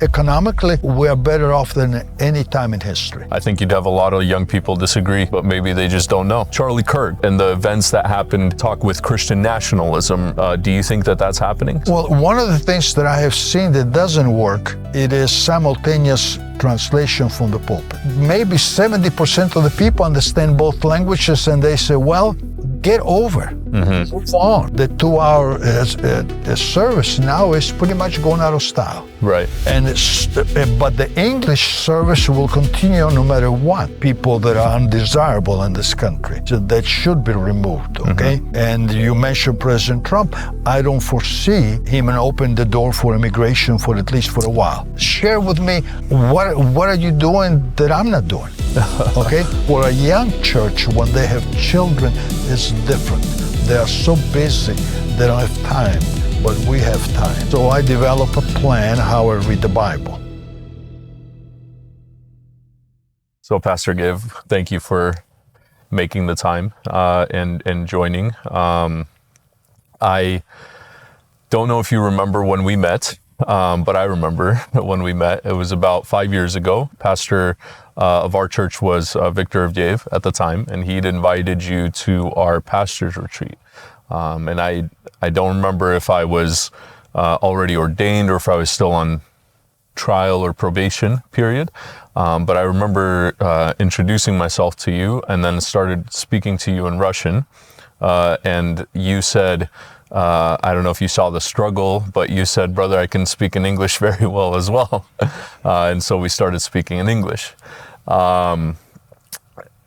Economically, we are better off than any time in history. I think you'd have a lot of young people disagree, but maybe they just don't know. Charlie Kirk and the events that happened talk with Christian nationalism. Do you think that that's happening? Well, one of the things that I have seen that doesn't work, it is simultaneous translation from the pulpit. Maybe 70% of the people understand both languages and they say, well, get over, move on. The 2-hour service now is pretty much going out of style. Right. But the English service will continue no matter what. People that are undesirable in this country, so that should be removed, okay? And you mentioned President Trump. I don't foresee him open the door for immigration for at least for a while. Share with me, what are you doing that I'm not doing, okay? For a young church, when they have children, it's different. They are so busy, they don't have time, but we have time. So I develop a plan how I read the Bible. So Pastor Give, thank you for making the time and joining. I don't know if you remember when we met, but I remember when we met. It was about 5 years ago. Pastor of our church was Victor Ahaev at the time, and he'd invited you to our pastor's retreat. And I don't remember if I was already ordained or if I was still on trial or probation period. But I remember introducing myself to you and then started speaking to you in Russian. And you said, I don't know if you saw the struggle, but you said, brother, I can speak in English very well as well. And so we started speaking in English.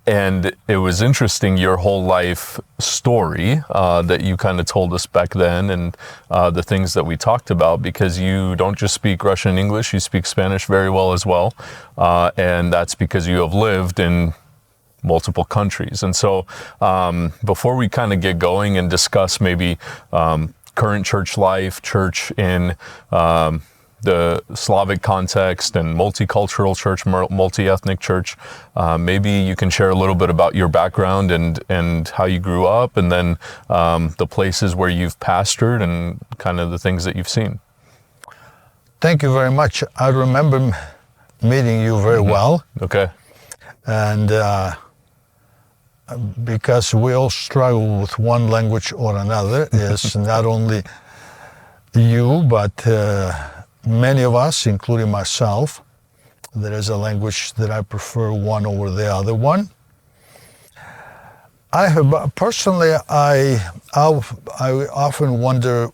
And it was interesting, your whole life story that you kind of told us back then, and the things that we talked about, because you don't just speak Russian and English, you speak Spanish very well as well. And that's because you have lived in multiple countries. And so before we kind of get going and discuss maybe current church life, church in the Slavic context and multicultural church, multi-ethnic church, maybe you can share a little bit about your background and how you grew up, and then the places where you've pastored and kind of the things that you've seen. Thank you very much. I remember meeting you very well. Okay. And because we all struggle with one language or another, it's not only you, but many of us, including myself, there is a language that I prefer one over the other one. Personally, I often wonder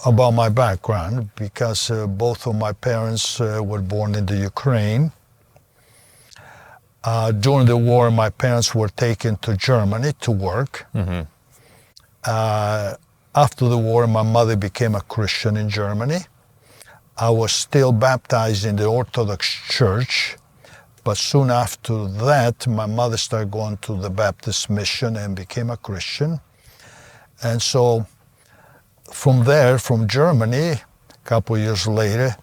about my background, because both of my parents were born in the Ukraine. During the war, my parents were taken to Germany to work. After the war, my mother became a Christian in Germany. I was still baptized in the Orthodox Church, but soon after that, my mother started going to the Baptist mission and became a Christian. And so from there, from Germany, a couple of years later,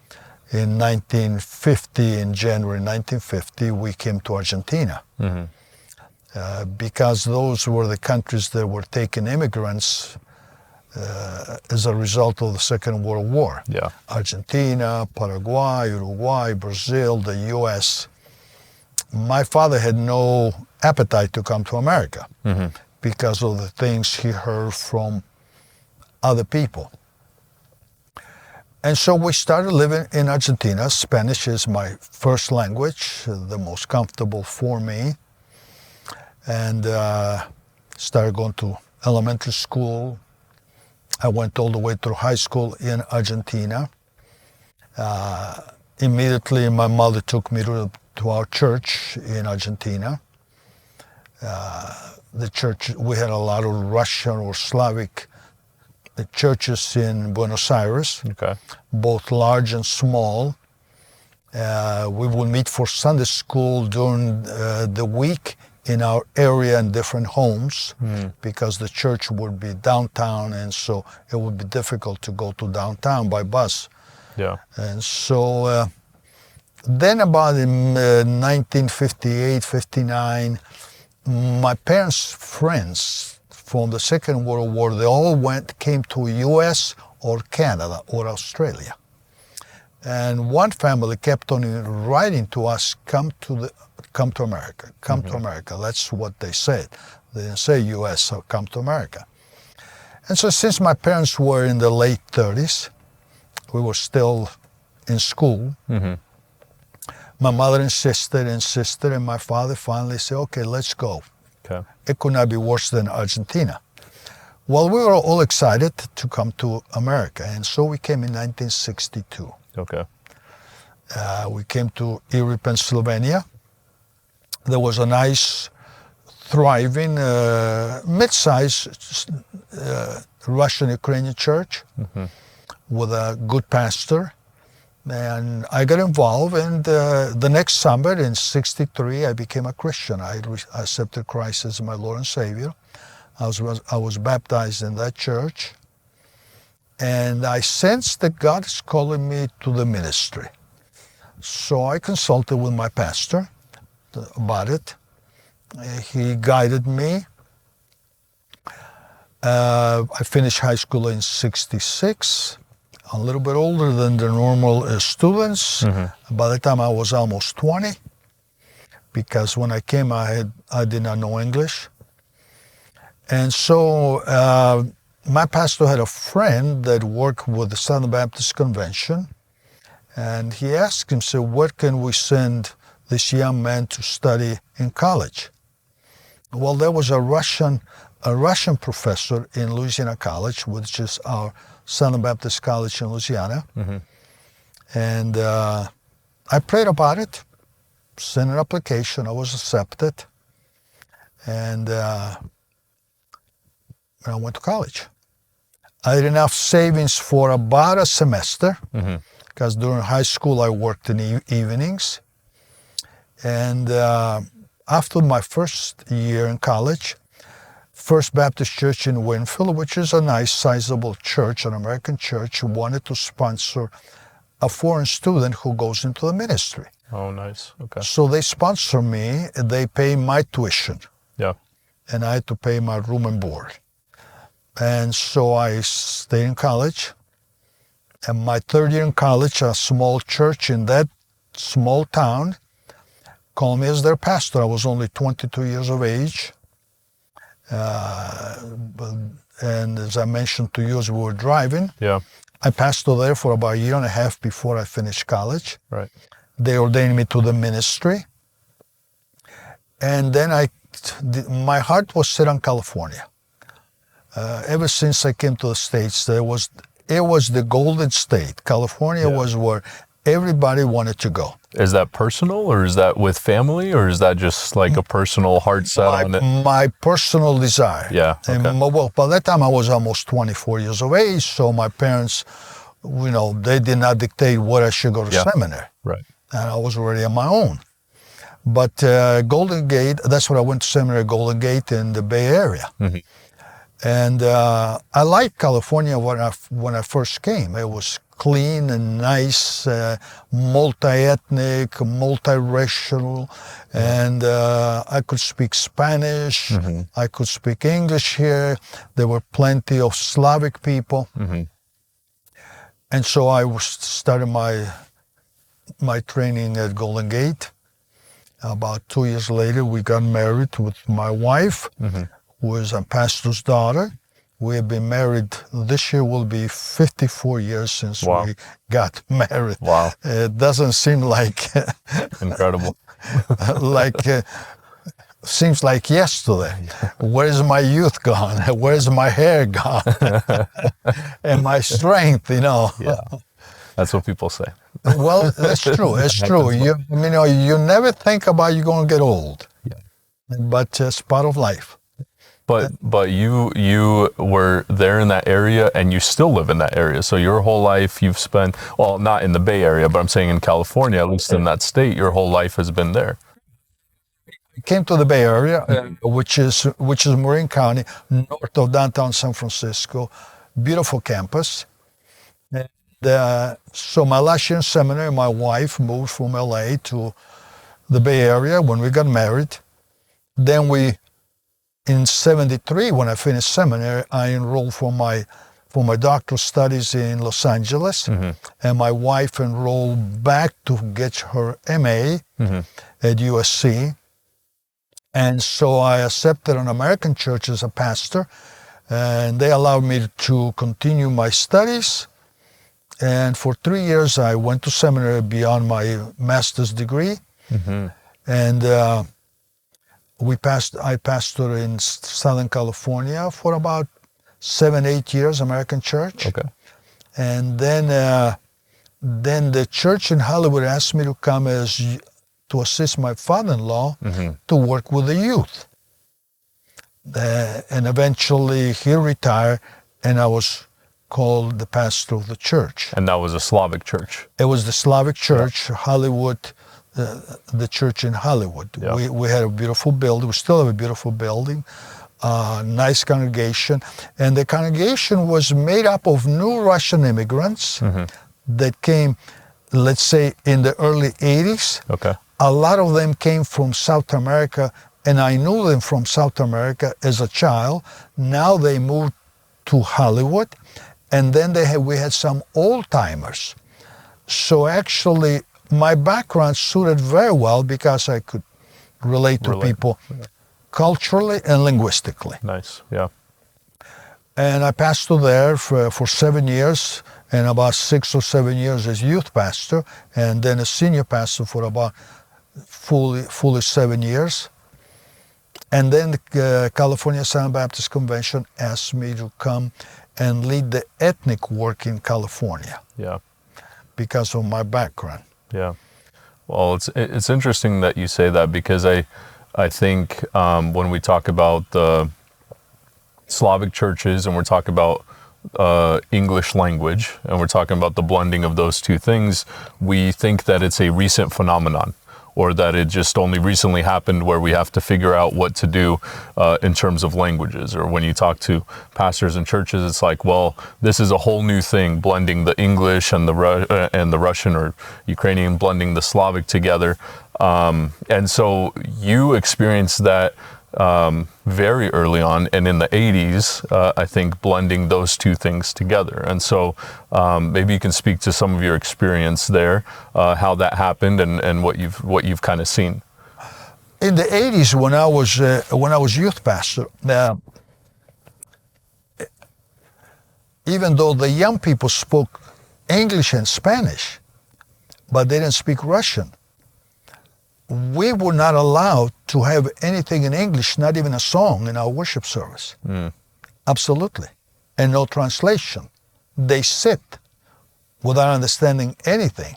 in 1950, in January 1950, we came to Argentina. Because those were the countries that were taking immigrants as a result of the Second World War. Yeah. Argentina, Paraguay, Uruguay, Brazil, the U.S. My father had no appetite to come to America because of the things he heard from other people. And so we started living in Argentina. Spanish is my first language, the most comfortable for me. And started going to elementary school. I went all the way through high school in Argentina. Immediately, my mother took me to our church in Argentina. The church, we had a lot of Russian or Slavic churches in Buenos Aires, both large and small. We would meet for Sunday school during the week in our area in different homes, because the church would be downtown, and so it would be difficult to go to downtown by bus. Yeah. And so then about in 1958, 59, my parents' friends from the Second World War, they all came to US or Canada or Australia. And one family kept on writing to us, come to America, come to America. That's what they said. They didn't say U.S., so come to America. And so since my parents were in the late 30s, we were still in school. My mother insisted, and my father finally said, okay, let's go. Okay. It could not be worse than Argentina. Well, we were all excited to come to America, and so we came in 1962. Okay. We came to Erie, Pennsylvania. There was a nice, thriving, mid-sized Russian-Ukrainian church with a good pastor. And I got involved, and the next summer in '63, I became a Christian. I accepted Christ as my Lord and Savior. I was baptized in that church, and I sensed that God is calling me to the ministry. So I consulted with my pastor about it. He guided me. I finished high school in '66. A little bit older than the normal students. By the time I was almost 20, because when I came, I did not know English. And so my pastor had a friend that worked with the Southern Baptist Convention, and he asked him, so where can we send this young man to study in college? Well, there was a Russian professor in Louisiana College, which is our Southern Baptist College in Louisiana. And I prayed about it, sent an application, I was accepted, and I went to college. I had enough savings for about a semester, because during high school I worked in evenings. And after my first year in college, First Baptist Church in Winfield, which is a nice, sizable church, an American church, wanted to sponsor a foreign student who goes into the ministry. Oh, nice. Okay. So they sponsor me, they pay my tuition. Yeah. And I had to pay my room and board. And so I stayed in college. And my third year in college, a small church in that small town called me as their pastor. I was only 22 years of age. And as I mentioned to you as we were driving, I pastored there for about a year and a half before I finished college. Right. They ordained me to the ministry. And then my heart was set on California. Ever since I came to the States, it was the golden state. California was where everybody wanted to go. Is that personal, or is that with family, or is that just like a personal heart set on it? My personal desire. Yeah. Okay. And well, by that time I was almost 24 years of age, so my parents, they did not dictate where I should go to seminary. Right. And I was already on my own. But Golden Gate, that's where I went to seminary, Golden Gate in the Bay Area. And I liked California when I first came. It was clean and nice, multi-ethnic, multi-racial, and I could speak Spanish, I could speak English here. There were plenty of Slavic people. And so I started my training at Golden Gate. About 2 years later, we got married with my wife, who is a pastor's daughter. We have been married, this year will be 54 years since we got married. Wow. It doesn't seem like... Incredible. Seems like yesterday. Where's my youth gone? Where's my hair gone? And my strength, Yeah. That's what people say. Well, that's true. It's true. You never think about you're going to get old. Yeah. But it's part of life. But you were there in that area, and you still live in that area. So your whole life you've spent, well, not in the Bay Area, but I'm saying in California, at least in that state, your whole life has been there. I came to the Bay Area, which is Marin County, north of downtown San Francisco. Beautiful campus. And, so my last year in seminary, my wife moved from LA to the Bay Area when we got married. Then in '73, when I finished seminary, I enrolled for for my doctoral studies in Los Angeles, and my wife enrolled back to get her MA at USC. And so I accepted an American church as a pastor, and they allowed me to continue my studies. And for 3 years, I went to seminary beyond my master's degree. And I pastored in Southern California for about 7-8 years, American church. Okay. And then the church in Hollywood asked me to come to assist my father-in-law to work with the youth. And eventually he retired, and I was called the pastor of the church. And that was a Slavic church. It was the Slavic church, Hollywood, the church in Hollywood. Yeah. We had a beautiful building. We still have a beautiful building, nice congregation. And the congregation was made up of new Russian immigrants that came, let's say, in the early 80s. Okay. A lot of them came from South America, and I knew them from South America as a child. Now they moved to Hollywood, and then we had some old-timers. So actually, my background suited very well because I could relate to people culturally and linguistically. Nice, yeah. And I pastored there for 7 years, and about 6 or 7 years as youth pastor, and then a senior pastor for about fully 7 years. And then the California Southern Baptist Convention asked me to come and lead the ethnic work in California. Yeah. Because of my background. Yeah. Well, it's interesting that you say that, because I think when we talk about the Slavic churches and we're talking about English language and we're talking about the blending of those two things, we think that it's a recent phenomenon, or that it just only recently happened where we have to figure out what to do in terms of languages. Or when you talk to pastors in churches, it's like, well, this is a whole new thing, blending the English and the Russian or Ukrainian, blending the Slavic together. And so you experienced that very early on, and in the 80s, I think, blending those two things together. And so maybe you can speak to some of your experience there, how that happened, and what you've kind of seen. In the 80s, when I was youth pastor, even though the young people spoke English and Spanish, but they didn't speak Russian, we were not allowed to have anything in English, not even a song in our worship service. Absolutely. And no translation. They sit without understanding anything.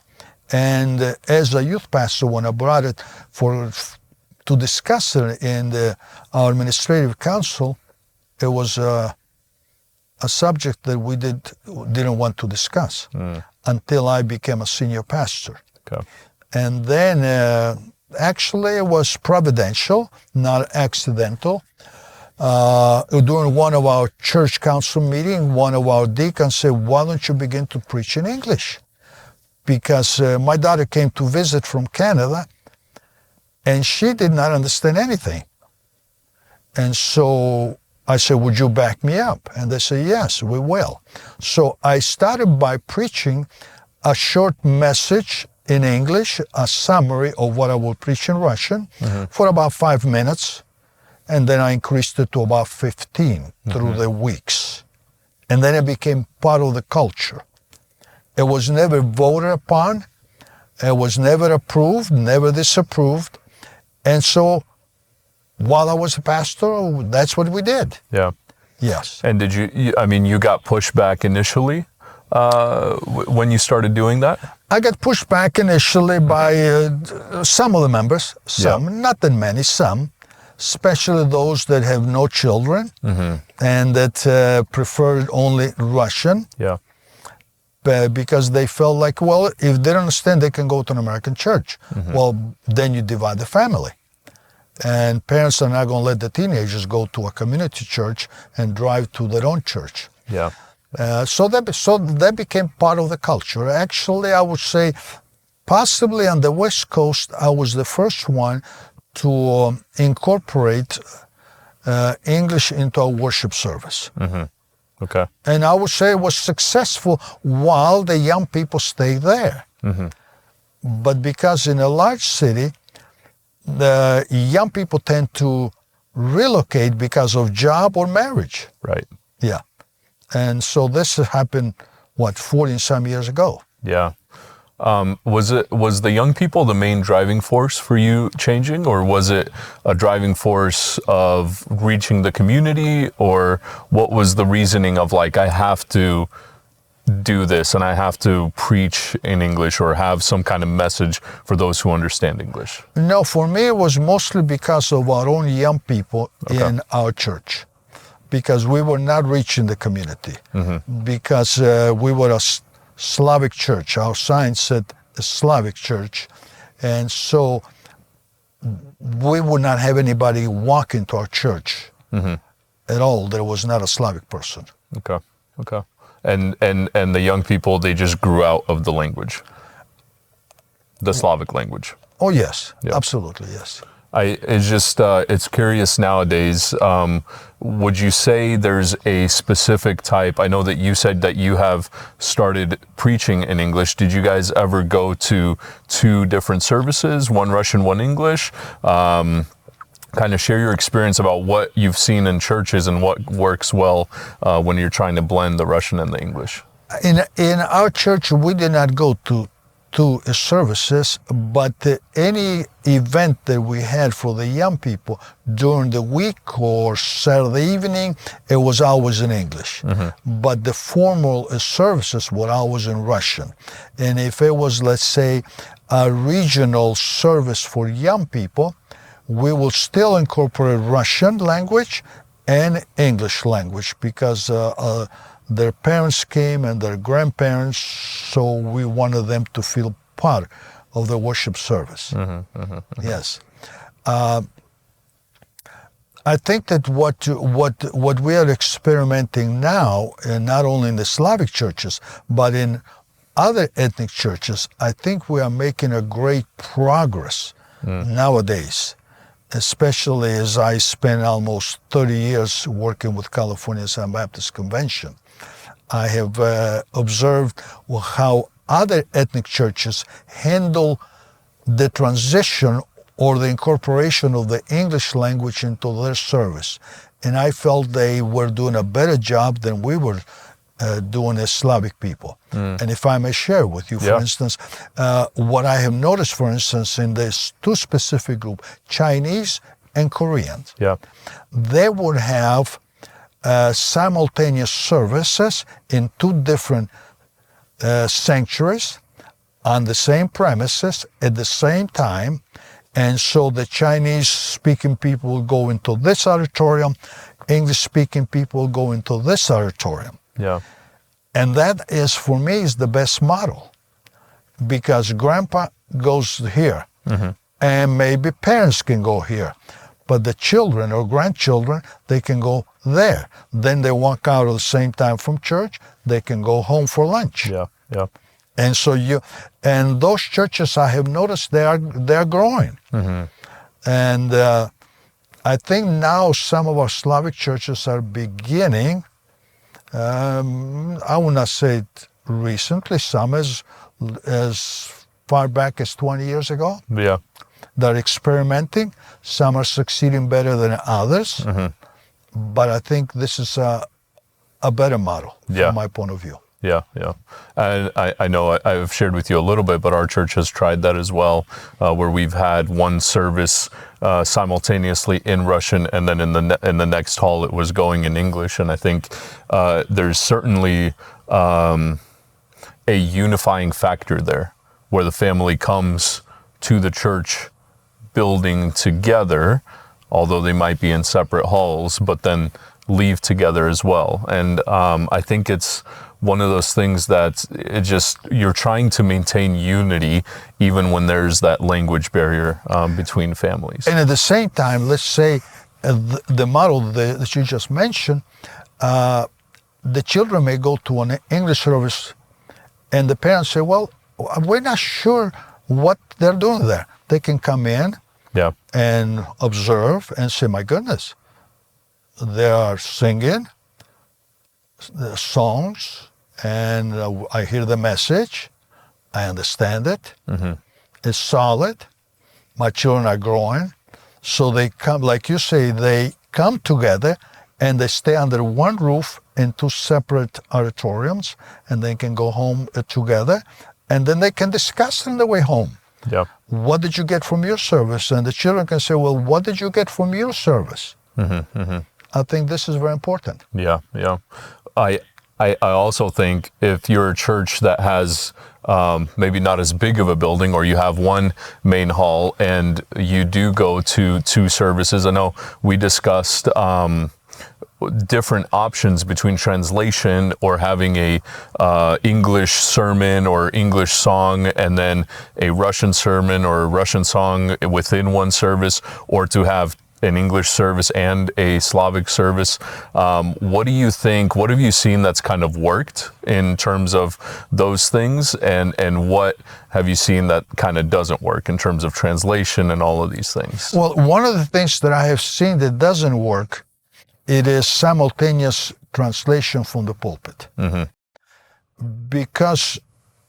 And as a youth pastor, when I brought it to discuss it in our administrative council, it was a subject that we didn't want to discuss until I became a senior pastor. Okay. And then actually it was providential, not accidental. During one of our church council meetings, one of our deacons said, why don't you begin to preach in English? Because my daughter came to visit from Canada, and she did not understand anything. And so I said, would you back me up? And they said, yes, we will. So I started by preaching a short message in English, a summary of what I would preach in Russian for about 5 minutes. And then I increased it to about 15 through the weeks. And then it became part of the culture. It was never voted upon. It was never approved, never disapproved. And so while I was a pastor, that's what we did. Yeah. Yes. And did you got pushback initially when you started doing that? I got pushed back initially by some of the members, not that many, some, especially those that have no children and that preferred only Russian. Yeah. Because they felt like, well, if they don't understand, they can go to an American church. Well, then you divide the family. And parents are not going to let the teenagers go to a community church and drive to their own church. Yeah. So that became part of the culture. Actually, I would say possibly on the West Coast, I was the first one to incorporate English into our worship service. Okay. And I would say it was successful while the young people stayed there. But because in a large city, the young people tend to relocate because of job or marriage. Right. Yeah. And so this happened, 40 and some years ago. Yeah. Was the young people the main driving force for you changing, or was it a driving force of reaching the community, or what was the reasoning of like, I have to do this and I have to preach in English or have some kind of message for those who understand English? No, for me it was mostly because of our own young people in our church, because we were not reaching the community, because we were a Slavic church. Our sign said a Slavic church, and so we would not have anybody walk into our church at all. There was not a Slavic person. Okay. And the young people, they just grew out of the language, the Slavic language. Oh yes, Yeah. absolutely yes. It's just, it's curious nowadays. Would you say there's a specific type? I know that you said that you have started preaching in English. Did you guys ever go to 2 different services, one Russian, one English? Kind of share your experience about what you've seen in churches and what works well when you're trying to blend the Russian and the English. In our church, we did not go to 2 services, but any event that we had for the young people during the week or Saturday evening, it was always in English. But the formal services were always in Russian. And if it was, let's say, a regional service for young people, we will still incorporate Russian language and English language, because their parents came and their grandparents, so we wanted them to feel part of the worship service. Yes. I think that what we are experimenting now, and not only in the Slavic churches, but in other ethnic churches, I think we are making a great progress nowadays, especially as I spent almost 30 years working with California Southern Baptist Convention. I have observed how other ethnic churches handle the transition or the incorporation of the English language into their service. And I felt they were doing a better job than we were doing as Slavic people. And if I may share with you, for instance, what I have noticed, for instance, in these 2 specific groups, Chinese and Koreans, they would have simultaneous services in 2 different sanctuaries on the same premises at the same time. And so the Chinese-speaking people will go into this auditorium, English-speaking people will go into this auditorium. And that is, for me, is the best model, because grandpa goes here, and maybe parents can go here, but the children or grandchildren, they can go there. Then they walk out at the same time from church, they can go home for lunch. And so and those churches, I have noticed, they're growing. And I think now some of our Slavic churches are beginning, I will not say it recently, some as far back as 20 years ago. They're experimenting. Some are succeeding better than others. But I think this is a better model from my point of view. And I know I've shared with you a little bit, but our church has tried that as well, where we've had one service simultaneously in Russian, and then in the next hall it was going in English. And I think there's certainly a unifying factor there, where the family comes to the church building together, although they might be in separate halls, but then leave together as well. And I think it's one of those things that you're trying to maintain unity even when there's that language barrier between families. And at the same time, let's say the model that you just mentioned, the children may go to an English service and the parents say, well, we're not sure what they're doing there. They can come in and observe and say, my goodness, they are singing, songs, and I hear the message. I understand it. It's solid. My children are growing. So they come, like you say, they come together and they stay under one roof in two separate auditoriums, and they can go home together, and then they can discuss on the way home. Yeah. What did you get from your service? And the children can say, well, what did you get from your service? I think this is very important. Yeah, yeah. I also think if you're a church that has maybe not as big of a building, or you have one main hall and you do go to two services. I know we discussed different options between translation or having a English sermon or English song and then a Russian sermon or a Russian song within one service, or to have an English service and a Slavic service. What do you think, what have you seen that's kind of worked in terms of those things, and what have you seen that kind of doesn't work in terms of translation and all of these things? Well, one of the things that I have seen that doesn't work, it is simultaneous translation from the pulpit. Because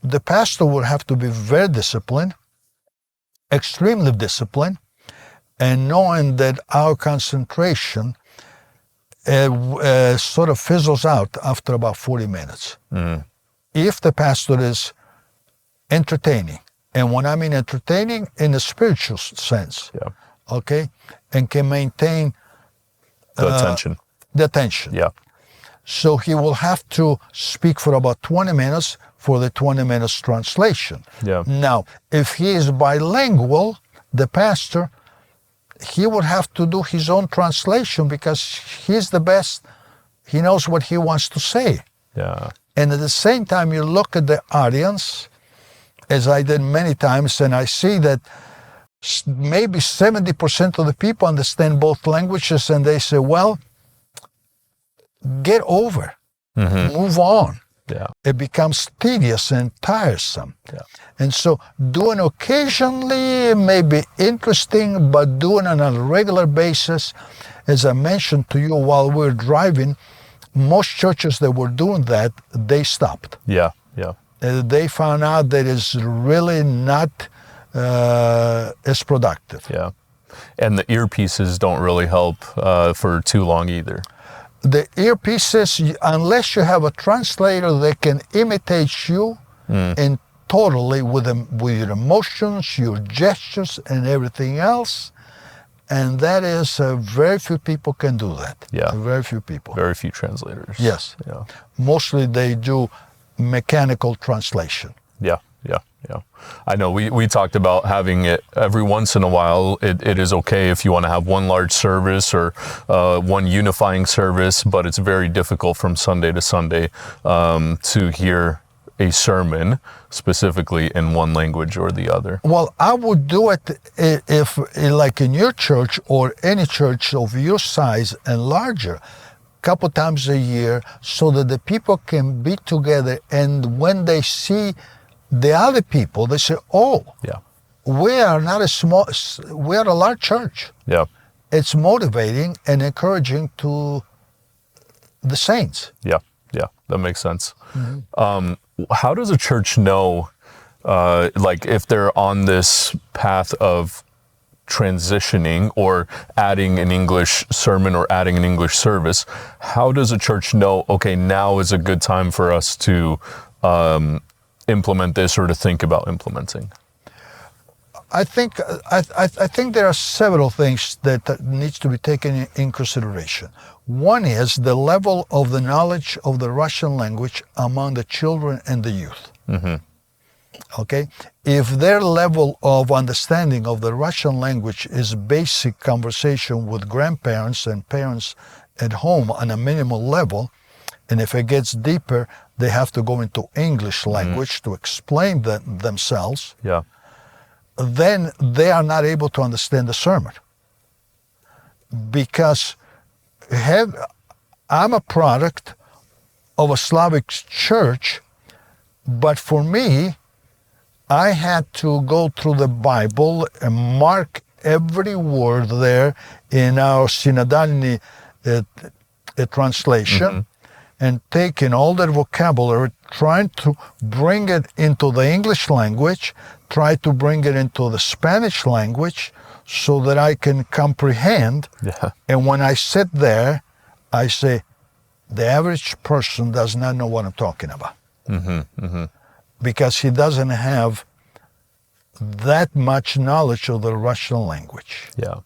the pastor would have to be very disciplined, extremely disciplined, and knowing that our concentration sort of fizzles out after about 40 minutes. If the pastor is entertaining, and when I mean entertaining in a spiritual sense, okay, and can maintain the attention. The attention. Yeah. So he will have to speak for about 20 minutes for the 20 minutes translation. Yeah. Now, if he is bilingual, the pastor, he would have to do his own translation because he's the best. He knows what he wants to say. Yeah. And at the same time, you look at the audience, as I did many times, and I see that maybe 70% of the people understand both languages, and they say, well, get over, move on. Yeah. It becomes tedious and tiresome. Yeah. And so doing occasionally may be interesting, but doing on a regular basis, as I mentioned to you while we were driving, most churches that were doing that, they stopped. Yeah, yeah. They found out that it's really not as productive. Yeah. And the earpieces don't really help for too long either. The earpieces, unless you have a translator that can imitate you and totally with your emotions, your gestures, and everything else, and that is very few people can do that. Yeah. Very few people. Very few translators. Yes. Yeah. Mostly they do mechanical translation. Yeah, yeah, yeah. I know we talked about having it every once in a while. It is okay if you want to have one large service or one unifying service, but it's very difficult from Sunday to Sunday to hear a sermon specifically in one language or the other. Well, I would do it if, like in your church or any church of your size and larger, couple times a year, so that the people can be together, and when they see the other people, they say, oh, yeah, we are not a small, we are a large church. Yeah. It's motivating and encouraging to the saints. Yeah, yeah, that makes sense. How does a church know, like if they're on this path of transitioning or adding an English sermon or adding an English service, how does a church know, okay, now is a good time for us to implement this or to think about implementing? I think there are several things that needs to be taken in consideration. One is the level of the knowledge of the Russian language among the children and the youth. Okay? If their level of understanding of the Russian language is basic conversation with grandparents and parents at home on a minimal level, and if it gets deeper, they have to go into English language to explain themselves, Yeah. then they are not able to understand the sermon. Because I'm a product of a Slavic church, but for me, I had to go through the Bible and mark every word there in our Synodalny translation. and taking all that vocabulary, trying to bring it into the English language, try to bring it into the Spanish language so that I can comprehend. Yeah. And when I sit there, I say, the average person does not know what I'm talking about. Because he doesn't have that much knowledge of the Russian language. Yeah.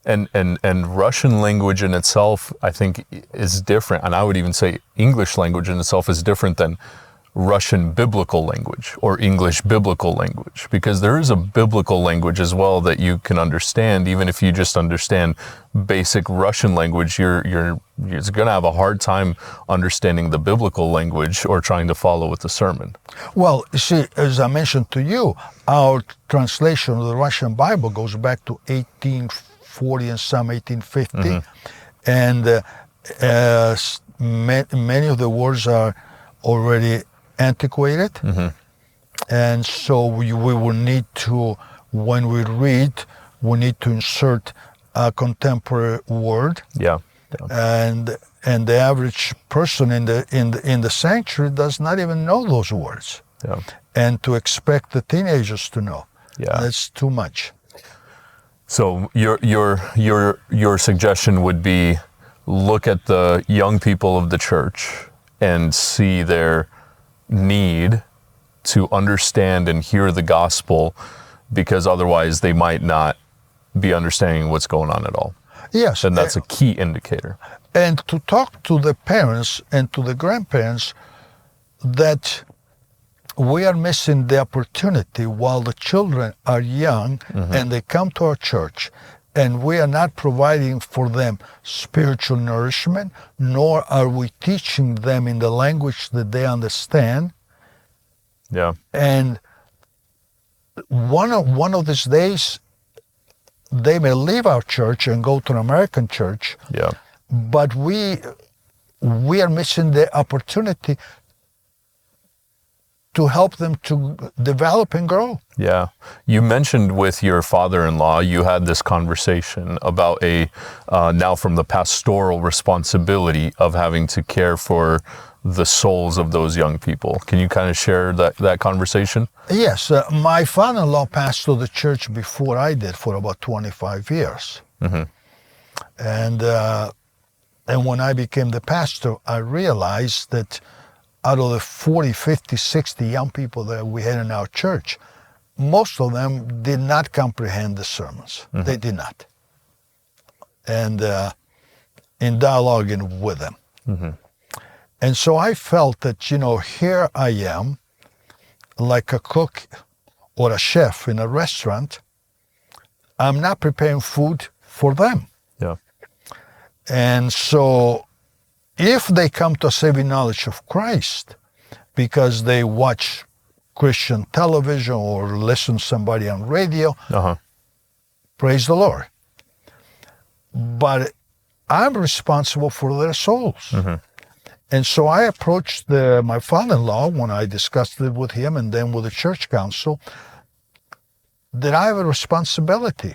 And Russian language in itself, I think, is different. And I would even say English language in itself is different than Russian biblical language or English biblical language, because there is a biblical language as well that you can understand. Even if you just understand basic Russian language, you're going to have a hard time understanding the biblical language or trying to follow with the sermon. Well, you see, as I mentioned to you, our translation of the Russian Bible goes back to 1840 and some 1850. And many of the words are already antiquated. And so we will need to, when we read, we need to insert a contemporary word. Yeah. And the average person in the sanctuary does not even know those words. Yeah. And to expect the teenagers to know, that's too much. So your suggestion would be, look at the young people of the church and see their need to understand and hear the gospel, because otherwise they might not be understanding what's going on at all. Yes. And that's a key indicator. And to talk to the parents and to the grandparents that we are missing the opportunity while the children are young and they come to our church, and we are not providing for them spiritual nourishment, nor are we teaching them in the language that they understand. Yeah. And one of these days, they may leave our church and go to an American church. Yeah. But we are missing the opportunity to help them to develop and grow. Yeah. You mentioned with your father-in-law, you had this conversation about now from the pastoral responsibility of having to care for the souls of those young people. Can you kind of share that conversation? Yes. My father-in-law pastored the church before I did for about 25 years. And when I became the pastor, I realized that out of the 40, 50, 60 young people that we had in our church, most of them did not comprehend the sermons. They did not. And in dialoguing with them. And so I felt that, here I am, like a cook or a chef in a restaurant. I'm not preparing food for them. Yeah. And so if they come to a saving knowledge of Christ because they watch Christian television or listen to somebody on radio, praise the Lord. But I'm responsible for their souls. And so I approached my father-in-law when I discussed it with him and then with the church council, that I have a responsibility,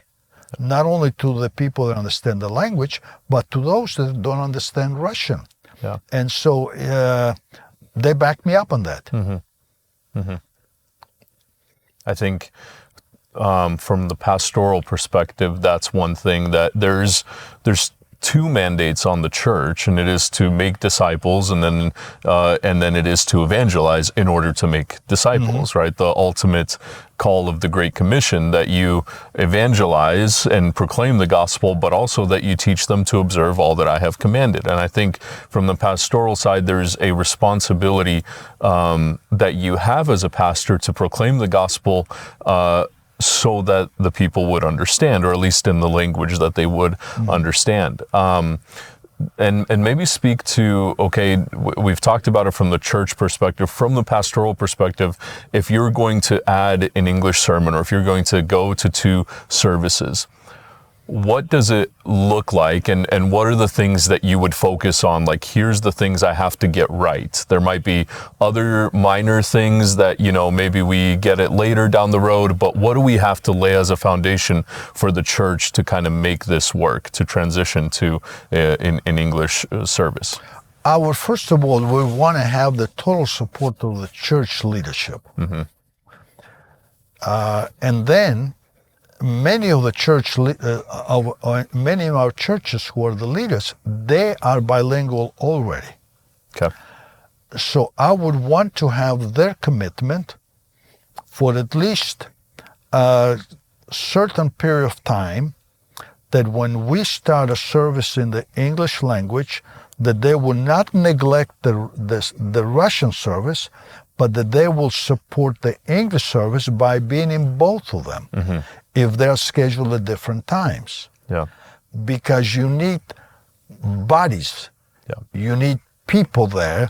not only to the people that understand the language, but to those that don't understand Russian. Yeah. And so they backed me up on that. I think from the pastoral perspective, that's one thing that there's two mandates on the church, and it is to make disciples, and then it is to evangelize in order to make disciples, right? The ultimate call of the Great Commission, that you evangelize and proclaim the gospel, but also that you teach them to observe all that I have commanded. And I think from the pastoral side, there's a responsibility that you have as a pastor to proclaim the gospel so that the people would understand, or at least in the language that they would understand. And maybe speak to, we've talked about it from the church perspective, from the pastoral perspective. If you're going to add an English sermon, or if you're going to go to 2 services, what does it look like, and what are the things that you would focus on? Like, here's the things I have to get right. There might be other minor things that, maybe we get it later down the road, but what do we have to lay as a foundation for the church to kind of make this work, to transition to an English service? First of all, we want to have the total support of the church leadership. And then many of the many of our churches who are the leaders, they are bilingual already. Okay. So I would want to have their commitment for at least a certain period of time, that when we start a service in the English language, that they will not neglect the Russian service, but that they will support the English service by being in both of them, if they're scheduled at different times. Yeah. Because you need bodies, you need people there,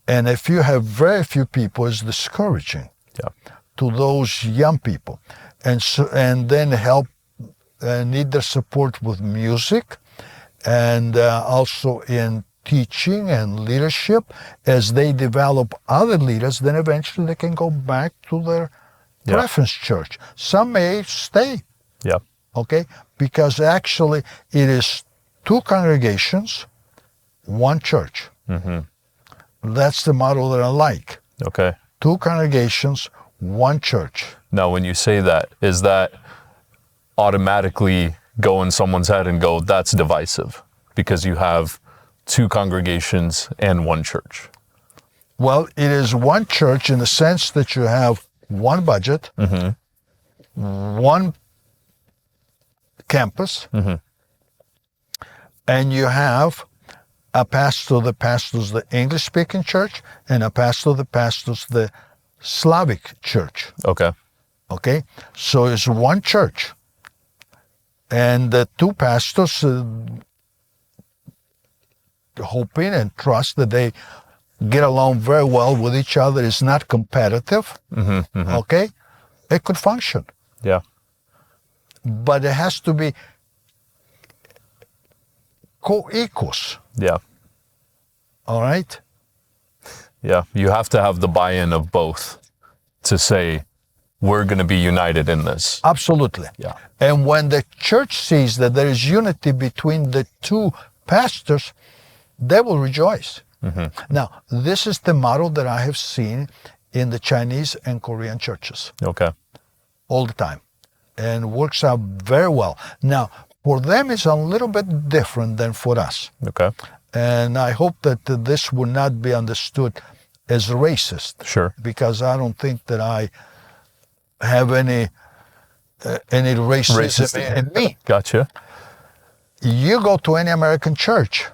and if you have very few people, it's discouraging to those young people, and then help need their support with music, and also in teaching and leadership. As they develop other leaders, then eventually they can go back to their preference church. Some may stay, okay, because actually it is 2 congregations, 1 church. That's the model that I like. Okay. 2 congregations, 1 church. Now, when you say that, is that automatically go in someone's head and go, that's divisive because you have 2 congregations and 1 church? Well, it is 1 church in the sense that you have 1 budget, 1 campus, and you have a pastor that pastors the English-speaking church and a pastor that pastors the Slavic church. Okay. Okay? So it's 1 church. And the 2 pastors hoping and trust that they get along very well with each other, is not competitive, okay? It could function. Yeah. But it has to be co-equals. Yeah. All right? Yeah. You have to have the buy-in of both to say, we're going to be united in this. Absolutely. Yeah. And when the church sees that there is unity between the 2 pastors, they will rejoice. Now, this is the model that I have seen in the Chinese and Korean churches. Okay. All the time. And works out very well. Now, for them, it's a little bit different than for us. Okay. And I hope that this will not be understood as racist. Sure. Because I don't think that I have any racism in me. Gotcha. You go to any American church,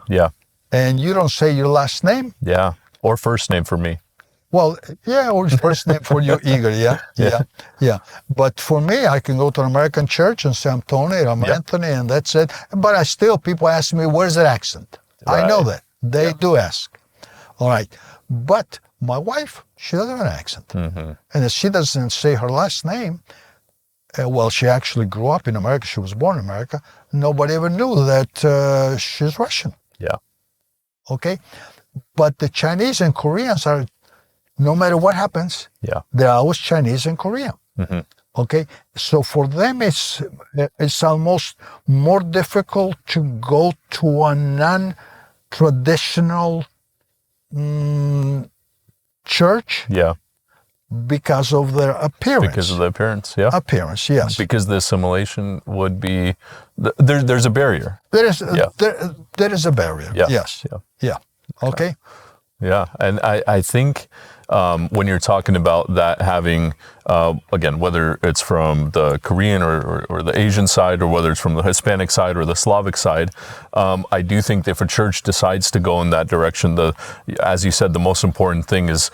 and you don't say your last name. Yeah. Or first name for me. Well, yeah, or first name for you, Igor. Yeah. But for me, I can go to an American church and say I'm Tony, or I'm Anthony, and that's it. But people ask me, where's that accent? Right. I know that. They do ask. All right. But my wife, she doesn't have an accent. And if she doesn't say her last name, well, she actually grew up in America. She was born in America. Nobody ever knew that she's Russian. Yeah. Okay? But the Chinese and Koreans are, no matter what happens, they're always Chinese and Korean. Okay? So for them, it's almost more difficult to go to a non-traditional church. Yeah. Because of their appearance. Because of the appearance, yeah. Appearance, yes. Because the assimilation would be, there's a barrier. There is a barrier, yes. Yeah. Okay. Yeah, and I think when you're talking about that having, again, whether it's from the Korean or the Asian side, or whether it's from the Hispanic side or the Slavic side, I do think that if a church decides to go in that direction, as you said, the most important thing is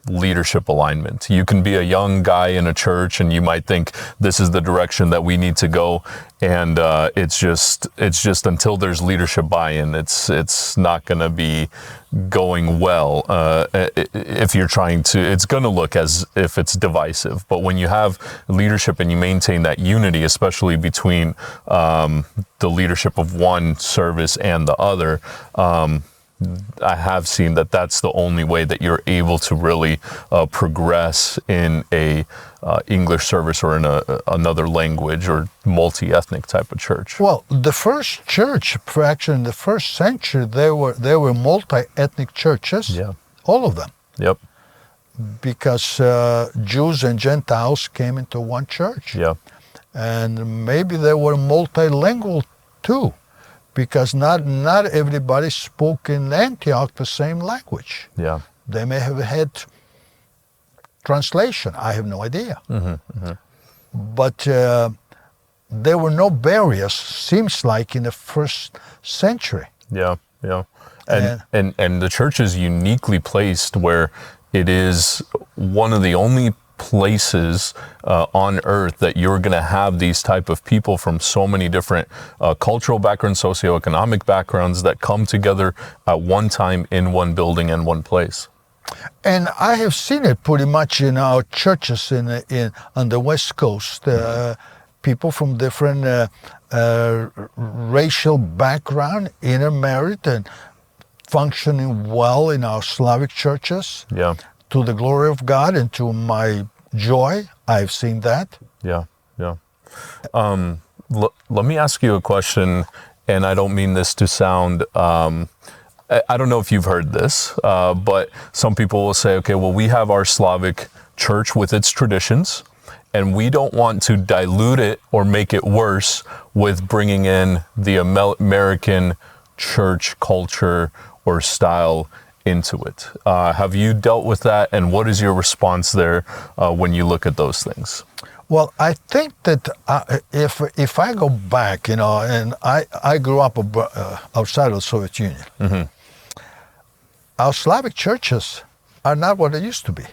leadership alignment. You can be a young guy in a church and you might think this is the direction that we need to go, and it's just until there's leadership buy-in, it's not going to be going well. If you're trying to, it's going to look as if it's divisive. But when you have leadership and you maintain that unity, especially between the leadership of one service and the other, I have seen that that's the only way that you're able to really progress in a English service or in another language or multi-ethnic type of church. Well, the first church, actually in the first century, there were multi-ethnic churches, all of them. Yep. Because Jews and Gentiles came into one church. Yeah. And maybe they were multilingual too, because not everybody spoke in Antioch the same language. Yeah. They may have had translation. I have no idea. But there were no barriers, seems like, in the first century. Yeah, yeah. And the church is uniquely placed where it is one of the only places on earth that you're going to have these type of people from so many different cultural backgrounds, socioeconomic backgrounds that come together at one time in one building and one place. And I have seen it pretty much in our churches on the West Coast. People from different racial background, intermarried and functioning well in our Slavic churches. Yeah. To the glory of God and to my joy, I've seen that. Yeah, yeah. Let me ask you a question, and I don't mean this to sound, I don't know if you've heard this, but some people will say, okay, well, we have our Slavic church with its traditions, and we don't want to dilute it or make it worse with bringing in the American church culture or style into it. Have you dealt with that, and what is your response there when you look at those things? Well, I think that if I go back, and I grew up outside of the Soviet Union, our Slavic churches are not what they used to be.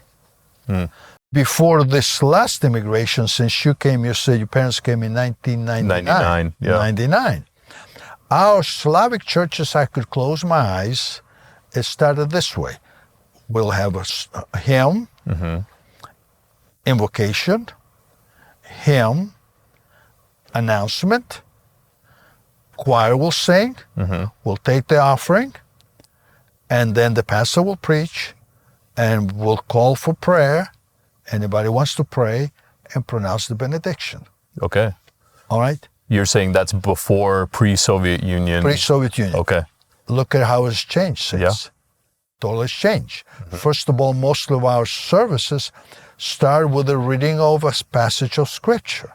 Before this last immigration, since you came, you said your parents came in 1999. 99. Our Slavic churches, I could close my eyes. It started this way. We'll have a hymn, invocation, hymn, announcement, choir will sing, we'll take the offering, and then the pastor will preach, and we'll call for prayer. Anybody wants to pray and pronounce the benediction. Okay. All right? You're saying that's before pre-Soviet Union? Pre-Soviet Union. Okay. Look at how it's changed since. Yeah. Totally changed. First of all, most of our services start with a reading of a passage of Scripture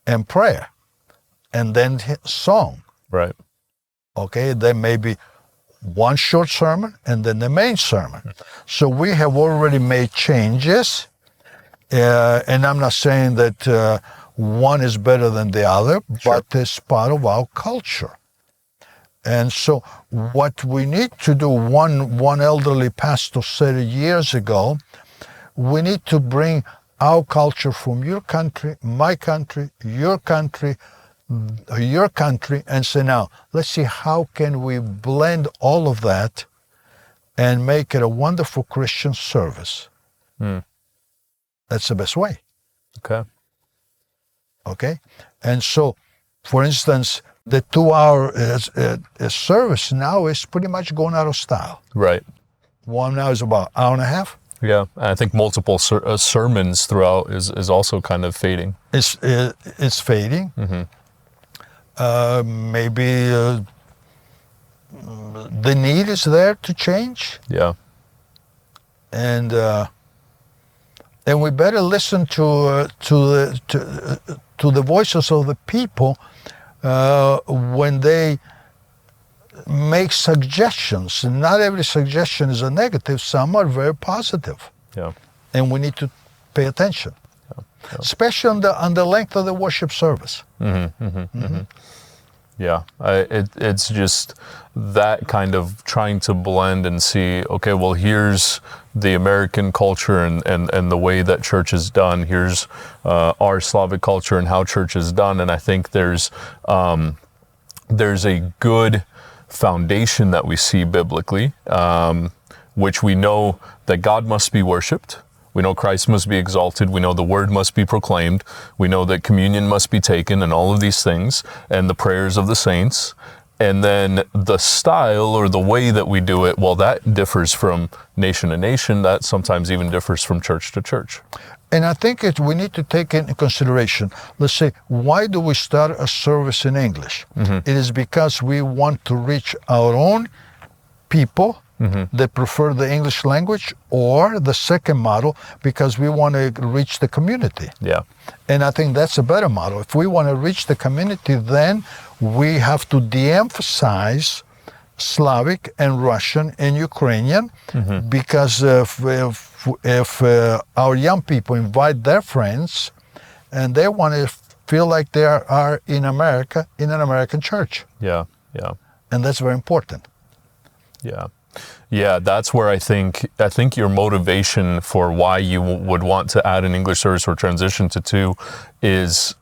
and prayer, and then song. Right. Okay, then maybe one short sermon and then the main sermon. So we have already made changes, and I'm not saying that one is better than the other, but it's part of our culture. And so what we need to do, one elderly pastor said it years ago, we need to bring our culture from your country, my country, your country, and say, now, let's see how can we blend all of that and make it a wonderful Christian service. That's the best way. Okay? And so, for instance, the 2-hour service now is pretty much going out of style. Right. One now is about an hour and a half. Yeah, I think multiple sermons throughout is also kind of fading. It's fading. Maybe the need is there to change. Yeah. And we better listen to the voices of the people when they make suggestions. Not every suggestion is a negative. Some are very positive. Yeah. And we need to pay attention, especially on the length of the worship service. Yeah, it's just that kind of trying to blend and see, okay, well, here's the American culture and the way that church is done. Here's our Slavic culture and how church is done. And I think there's a good foundation that we see biblically, which we know that God must be worshipped. We know Christ must be exalted. We know the word must be proclaimed. We know that communion must be taken and all of these things and the prayers of the saints. And then the style or the way that we do it, well, that differs from nation to nation. That sometimes even differs from church to church. And I think we need to take into consideration, let's say, why do we start a service in English? It is because we want to reach our own people that prefer the English language, or the second model, because we want to reach the community. Yeah. And I think that's a better model. If we want to reach the community, then we have to de-emphasize Slavic and Russian and Ukrainian, because if our young people invite their friends and they want to feel like they are in America, in an American church. Yeah, yeah. And that's very important. Yeah. Yeah, that's where I think your motivation for why you would want to add an English service or transition to two is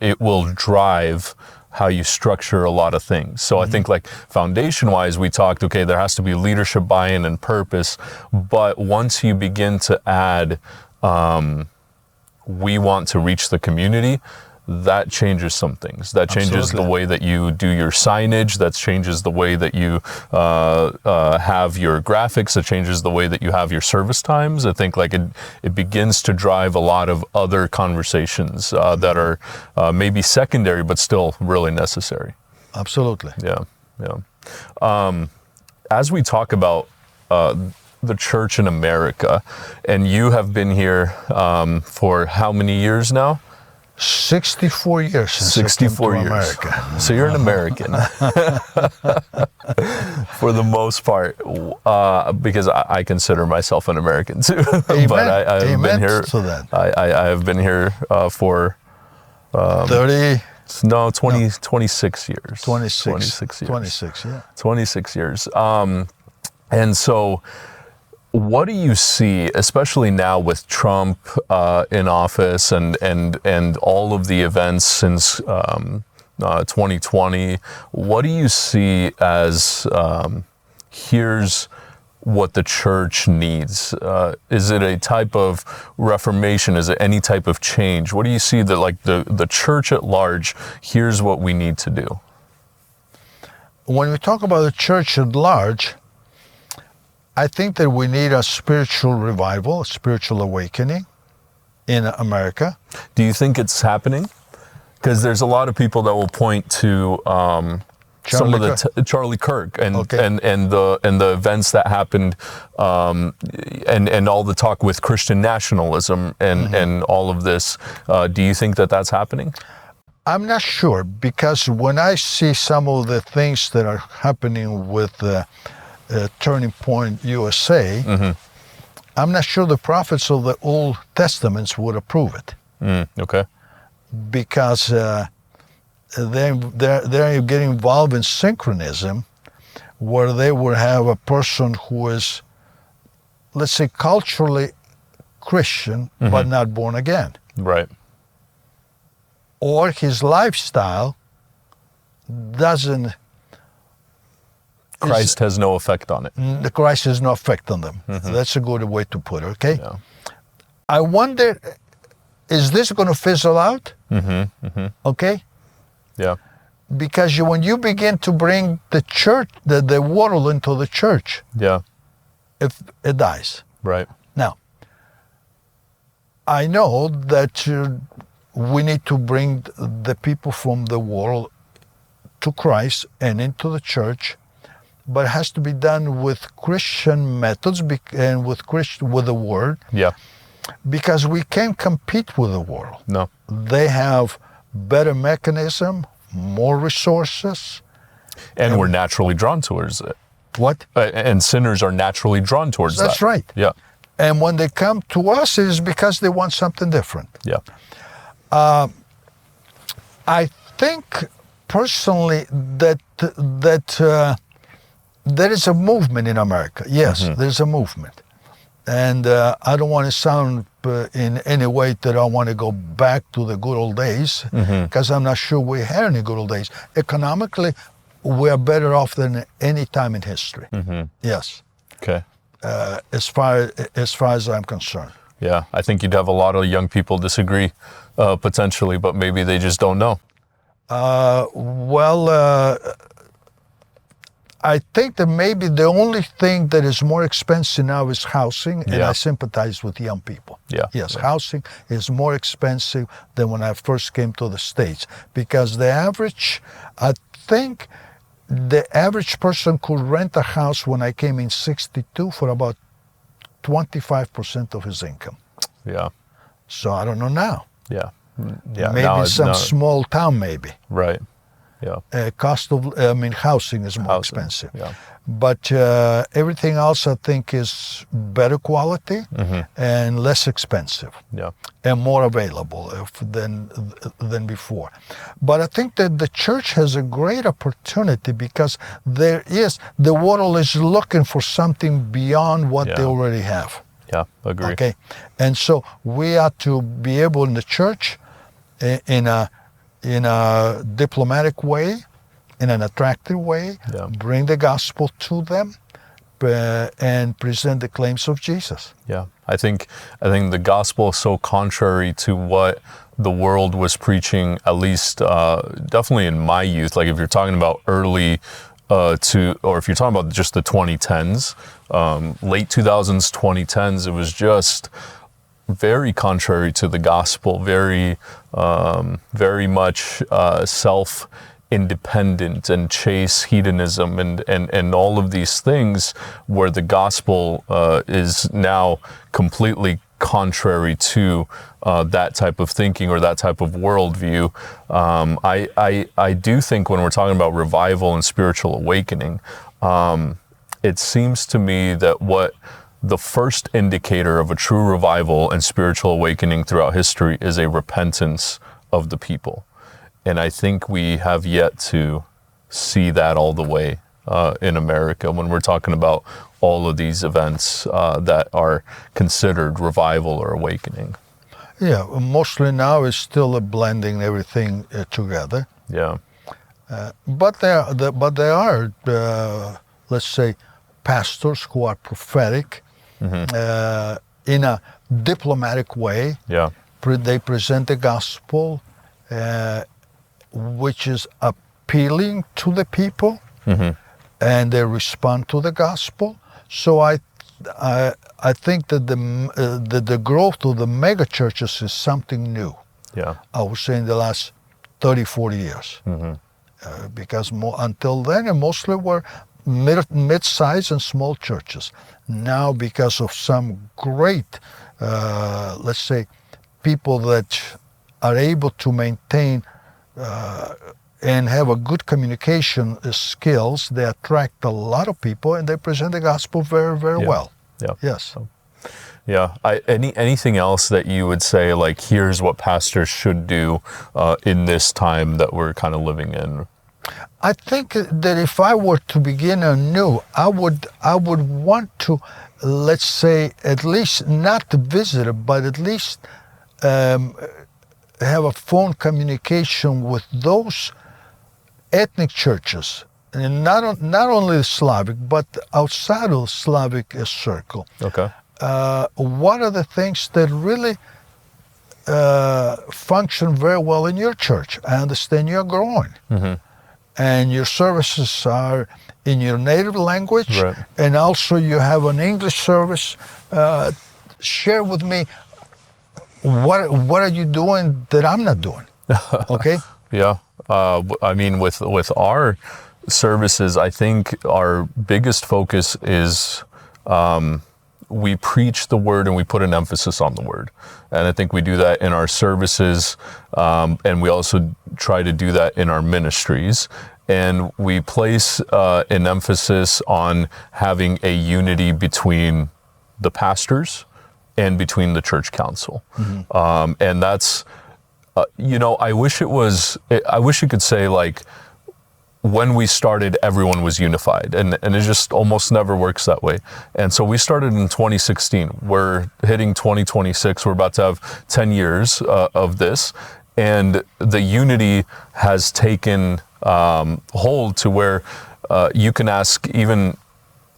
it will drive how you structure a lot of things. So I think, like, foundation-wise, we talked, okay, there has to be leadership buy-in and purpose, but once you begin to add, we want to reach the community, that changes some things. That changes the way that you do your signage. That changes the way that you have your graphics. It changes the way that you have your service times. I think, like, it begins to drive a lot of other conversations that are maybe secondary, but still really necessary. Absolutely. Yeah, yeah. As we talk about the church in America, and you have been here for how many years now? 64 years since 64 I came to years. America. So you're an American for the most part, because I consider myself an American too. Amen. But I have been here. To that. I have been here for 30. No, 26 years. 26 years. 26 years. 26, yeah. 26 years. And so, what do you see, especially now with Trump in office and all of the events since 2020? What do you see as here's what the church needs? Is it a type of reformation? Is it any type of change? What do you see that, like, the church at large, here's what we need to do? When we talk about the church at large, I think that we need a spiritual revival, a spiritual awakening in America. Do you think it's happening? Because there's a lot of people that will point to some of the Charlie Kirk and the events that happened, and all the talk with Christian nationalism and all of this. Do you think that that's happening? I'm not sure, because when I see some of the things that are happening with Turning Point USA, I'm not sure the prophets of the Old Testaments would approve it. Okay. Because they're getting involved in synchronism, where they would have a person who is, let's say, culturally Christian, but not born again. Right. Or his lifestyle doesn't... Christ has no effect on it. The Christ has no effect on them. That's a good way to put it, okay? Yeah. I wonder, is this going to fizzle out? Okay? Yeah. Because when you begin to bring the church, the world into the church, Yeah. if it dies. Right. Now, I know that we need to bring the people from the world to Christ and into the church, but it has to be done with Christian methods and with the Word. Yeah. Because we can't compete with the world. No. They have better mechanism, more resources. And we're naturally drawn towards it. What? And sinners are naturally drawn towards that. That's right. Yeah. And when they come to us, it is because they want something different. Yeah. I think personally that there is a movement in America. Yes, there's a movement. And I don't want to sound in any way that I want to go back to the good old days, because I'm not sure we had any good old days. Economically, we are better off than any time in history. Yes. Okay. As far as I'm concerned. Yeah, I think you'd have a lot of young people disagree, potentially, but maybe they just don't know. I think that maybe the only thing that is more expensive now is housing, and I sympathize with young people. Yes, housing is more expensive than when I first came to the States, because I think the average person could rent a house when I came in 62 for about 25% of his income. Yeah. So I don't know now. Yeah. Maybe some small town, maybe. Right. Yeah. Housing is more expensive. Yeah. But everything else, I think, is better quality and less expensive. Yeah. And more available than before. But I think that the church has a great opportunity, because the world is looking for something beyond what they already have. Yeah, agree. Okay, and so we ought to be able in the church, in a diplomatic way, in an attractive way, bring the gospel to them, and present the claims of Jesus. Yeah, I think the gospel is so contrary to what the world was preaching, at least definitely in my youth. Like if you're talking about early or if you're talking about just the 2010s, late 2000s, 2010s, it was just very contrary to the gospel, very much self-independent and chase hedonism and all of these things, where the gospel is now completely contrary to that type of thinking or that type of worldview. I do think when we're talking about revival and spiritual awakening, it seems to me that what the first indicator of a true revival and spiritual awakening throughout history is a repentance of the people. And I think we have yet to see that all the way in America when we're talking about all of these events that are considered revival or awakening. Yeah, mostly now is still blending everything together. Yeah. But there are, let's say, pastors who are prophetic in a diplomatic way. Yeah. They present the gospel, which is appealing to the people, and they respond to the gospel. So I think that the growth of the mega churches is something new. Yeah. I would say in the last 30, 40 years. Because until then, it mostly were mid-sized and small churches. Now, because of some great, let's say, people that are able to maintain and have a good communication skills, they attract a lot of people, and they present the gospel very, very well. Yeah. Yes. Yeah. Anything else that you would say, like, here's what pastors should do in this time that we're kind of living in? I think that if I were to begin anew, I would want to, let's say, at least not to visit it, but at least have a phone communication with those ethnic churches, and not only Slavic, but outside of the Slavic circle. Okay. What are the things that really function very well in your church? I understand you're growing. And your services are in your native language, right, and also you have an English service. Share with me, what are you doing that I'm not doing? Okay? Yeah. I mean, with our services, I think our biggest focus is we preach the word and we put an emphasis on the word. And I think we do that in our services, and we also try to do that in our ministries. And we place an emphasis on having a unity between the pastors and between the church council. And that's, I wish you could say, like, when we started, everyone was unified, and it just almost never works that way. And so we started in 2016. We're hitting 2026. We're about to have 10 years of this, and the unity has taken hold to where you can ask even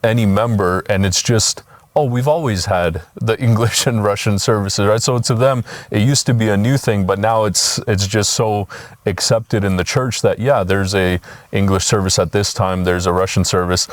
any member, and it's just oh, we've always had the English and Russian services, right? So to them, it used to be a new thing, but now it's just so accepted in the church that, yeah, there's a English service at this time, there's a Russian service.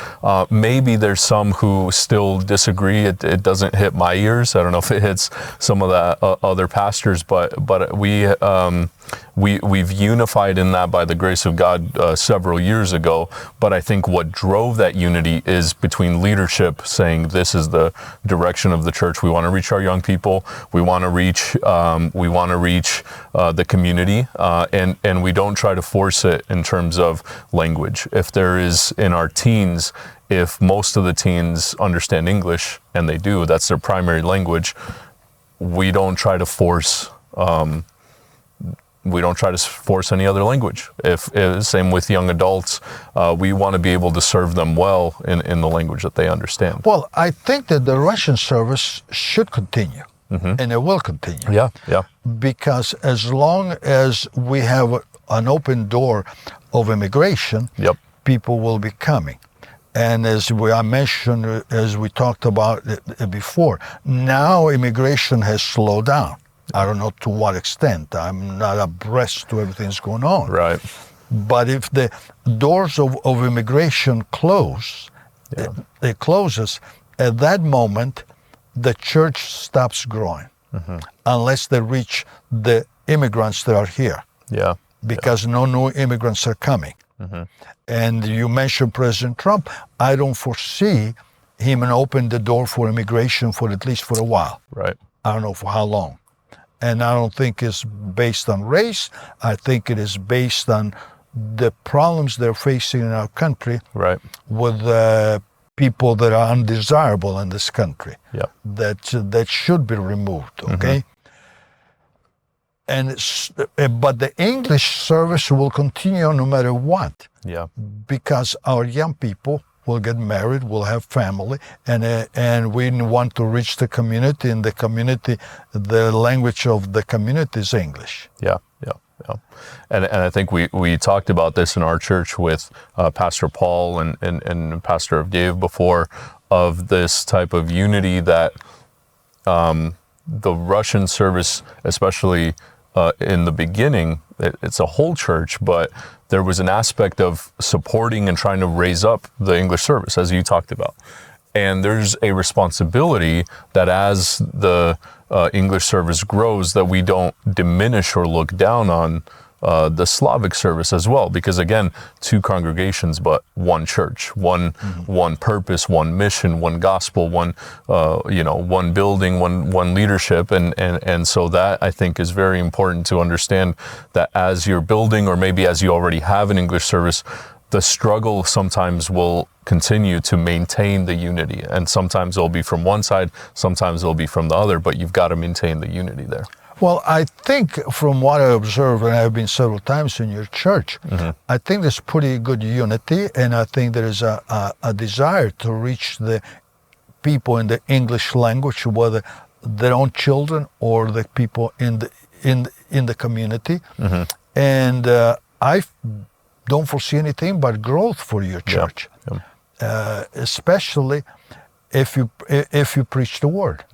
Maybe there's some who still disagree. It doesn't hit my ears. I don't know if it hits some of the other pastors, but we've unified in that by the grace of God several years ago. But I think what drove that unity is between leadership saying this is the direction of the church. We want to reach our young people. We want to reach the community, and we don't try to force it in terms of language. If there is in our teens, if most of the teens understand English, and they do, that's their primary language, we don't try to force any other language. If same with young adults, we want to be able to serve them well in the language that they understand. Well, I think that the Russian service should continue, and it will continue. Yeah. Because as long as we have an open door of immigration, people will be coming. And as I mentioned, as we talked about it before, now immigration has slowed down. I don't know to what extent. I'm not abreast to everything that's going on. Right. But if the doors of immigration close, it closes, at that moment, the church stops growing unless they reach the immigrants that are here. Yeah. Because no new immigrants are coming. And you mentioned President Trump. I don't foresee him open the door for immigration for at least for a while. Right. I don't know for how long. And I don't think it's based on race. I think it is based on the problems they're facing in our country with people that are undesirable in this country that should be removed, okay? And but the English service will continue no matter what, because our young people will get married, will have family, and we want to reach the community. And the language of the community is English. Yeah. And I think we talked about this in our church with Pastor Paul and Pastor Ahaev before, of this type of unity that the Russian service, especially in the beginning, it's a whole church, but there was an aspect of supporting and trying to raise up the English service, as you talked about. And there's a responsibility that as the English service grows, that we don't diminish or look down on the Slavic service as well, because again, two congregations, but one church, one purpose, one mission, one gospel, one building, one leadership, and so that I think is very important to understand, that as you're building, or maybe as you already have an English service, the struggle sometimes will continue to maintain the unity, and sometimes it'll be from one side, sometimes it'll be from the other, but you've got to maintain the unity there. Well, I think from what I observe, and I've been several times in your church, I think there's pretty good unity, and I think there is a desire to reach the people in the English language, whether their own children or the people in the community. And I don't foresee anything but growth for your church, especially if you preach the word.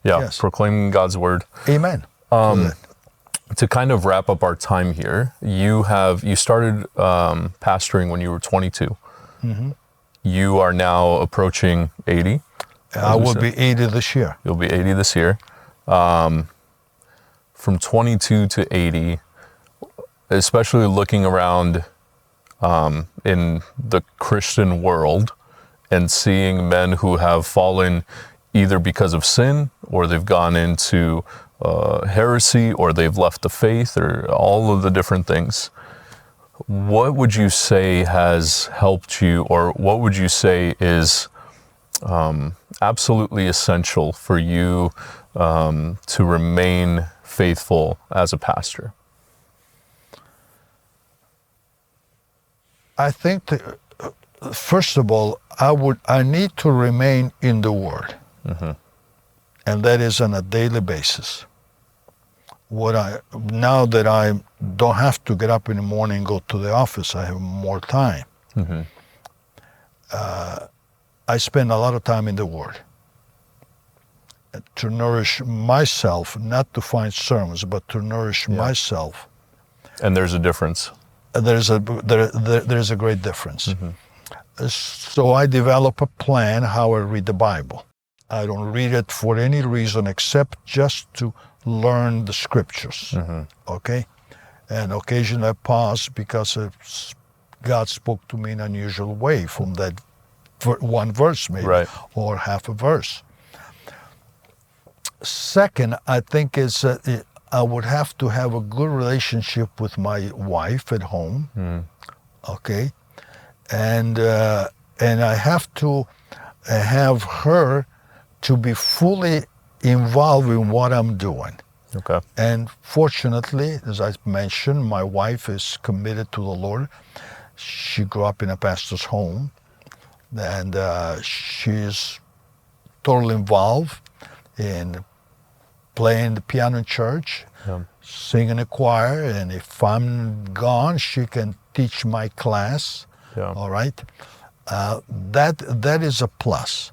Yes. Proclaiming God's word. Amen. To kind of wrap up our time here, you started pastoring when you were 22. You are now approaching 80. I will be 80 this year. You'll be 80 this year. From 22 to 80, especially looking around in the Christian world and seeing men who have fallen either because of sin, or they've gone into heresy, or they've left the faith, or all of the different things. What would you say has helped you, or what would you say is absolutely essential for you to remain faithful as a pastor? I think that, first of all, I need to remain in the Word. And that is on a daily basis. Now that I don't have to get up in the morning and go to the office, I have more time. I spend a lot of time in the Word to nourish myself, not to find sermons, but to nourish myself. And there's a difference. There's a great difference. So I develop a plan how I read the Bible. I don't read it for any reason except just to learn the scriptures, okay? And occasionally I pause because God spoke to me in an unusual way from that one verse maybe, or half a verse. Second, I think is I would have to have a good relationship with my wife at home, okay? And I have to have her to be fully involved in what I'm doing. Okay. And fortunately, as I mentioned, my wife is committed to the Lord. She grew up in a pastor's home, and she's totally involved in playing the piano in church, singing in the choir, and if I'm gone, she can teach my class. All right, that is a plus.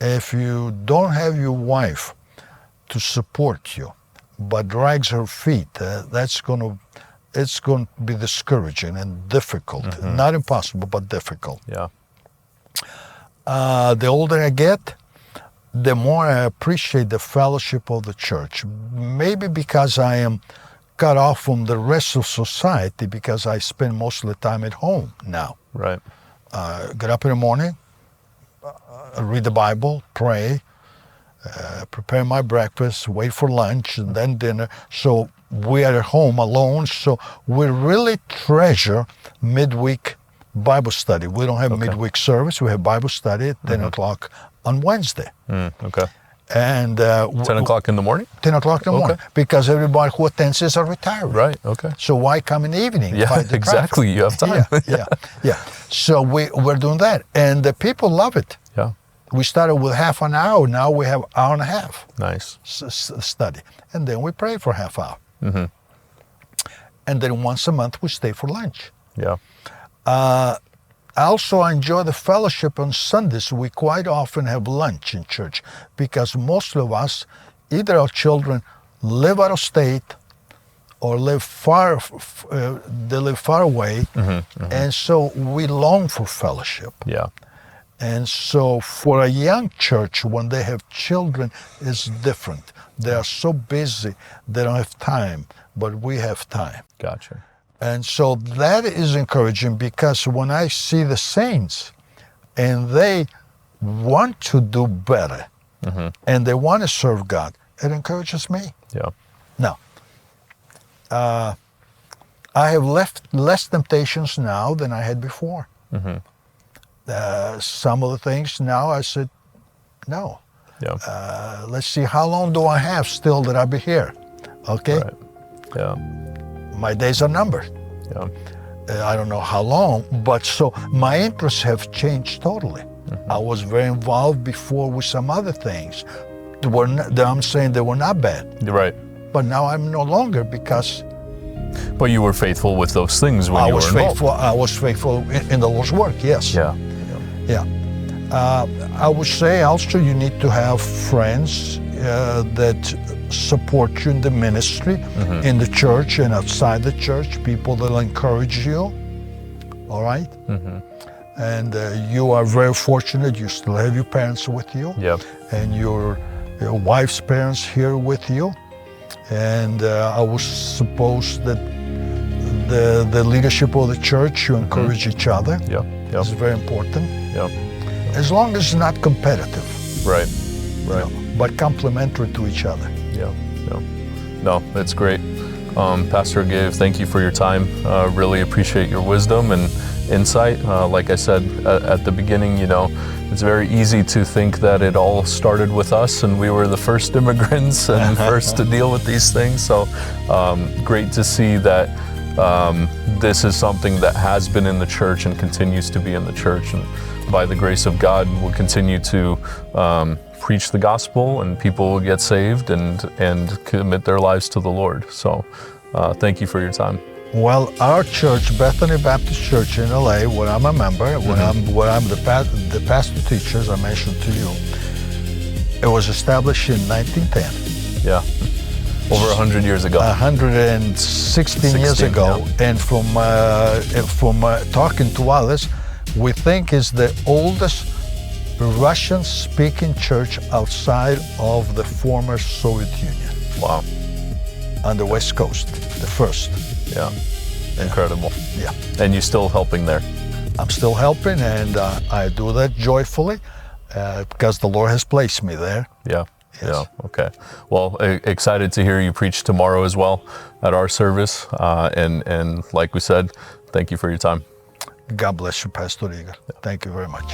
If you don't have your wife to support you, but drags her feet, it's going to be discouraging and difficult. Not impossible, but difficult. The older I get, the more I appreciate the fellowship of the church. Maybe because I am cut off from the rest of society, because I spend most of the time at home now. Right. Get up in the morning, read the Bible, pray, prepare my breakfast, wait for lunch, and then dinner. So we are at home alone, so we really treasure midweek Bible study. We don't have midweek service. We have Bible study at 10 o'clock on Wednesday. Okay. And 10 o'clock in the morning? 10 o'clock in the morning, because everybody who attends is a retiree. Right, okay. So why come in the evening? Yeah, exactly. You have time. Yeah. So we're doing that, and the people love it. Yeah. We started with half an hour. Now we have an hour and a half. Nice. Study. And then we pray for half hour. And then once a month we stay for lunch. Yeah. Also, I enjoy the fellowship on Sundays. We quite often have lunch in church because most of us, either our children live out of state or live far away, and so we long for fellowship. Yeah. And so for a young church, when they have children, it's different. They are so busy, they don't have time, but we have time. Gotcha. And so that is encouraging, because when I see the saints and they want to do better and they want to serve God, it encourages me. Yeah. Now, I have less temptations now than I had before. Some of the things now I said, no. Yeah. Let's see, how long do I have still that I'll be here? Okay? Right. Yeah. My days are numbered. Yeah. I don't know how long, but so my interests have changed totally. I was very involved before with some other things. I'm saying they were not bad. Right. But now I'm no longer, because But you were faithful with those things when you were involved. I was faithful in the Lord's work, yes. Yeah. I would say also you need to have friends that support you in the ministry, in the church and outside the church, people that will encourage you, all right? And you are very fortunate, you still have your parents with you, and your wife's parents here with you. And I would suppose that the leadership of the church, you encourage each other. It's very important. As long as it's not competitive. Right. But complementary to each other. No, that's great. Pastor Ahaev, thank you for your time. Really appreciate your wisdom and insight. Like I said at the beginning, it's very easy to think that it all started with us and we were the first immigrants and first to deal with these things. So great to see that this is something that has been in the church and continues to be in the church. And by the grace of God, we'll continue to preach the gospel and people will get saved and commit their lives to the Lord. So thank you for your time. Well, our church, Bethany Baptist Church in LA, where I'm a member, where I'm the pastor teacher, as I mentioned to you, it was established in 1910. Yeah. Over 100 years ago. 116 years ago. Yeah. And from talking to others, we think it's the oldest Russian-speaking church outside of the former Soviet Union. Wow. On the West Coast, the first. Yeah. Incredible. Yeah. And you're still helping there? I'm still helping, and I do that joyfully because the Lord has placed me there. Yeah. Yes. Yeah. Okay. Well, excited to hear you preach tomorrow as well at our service. And like we said, thank you for your time. God bless you, Pastor Igor. Thank you very much.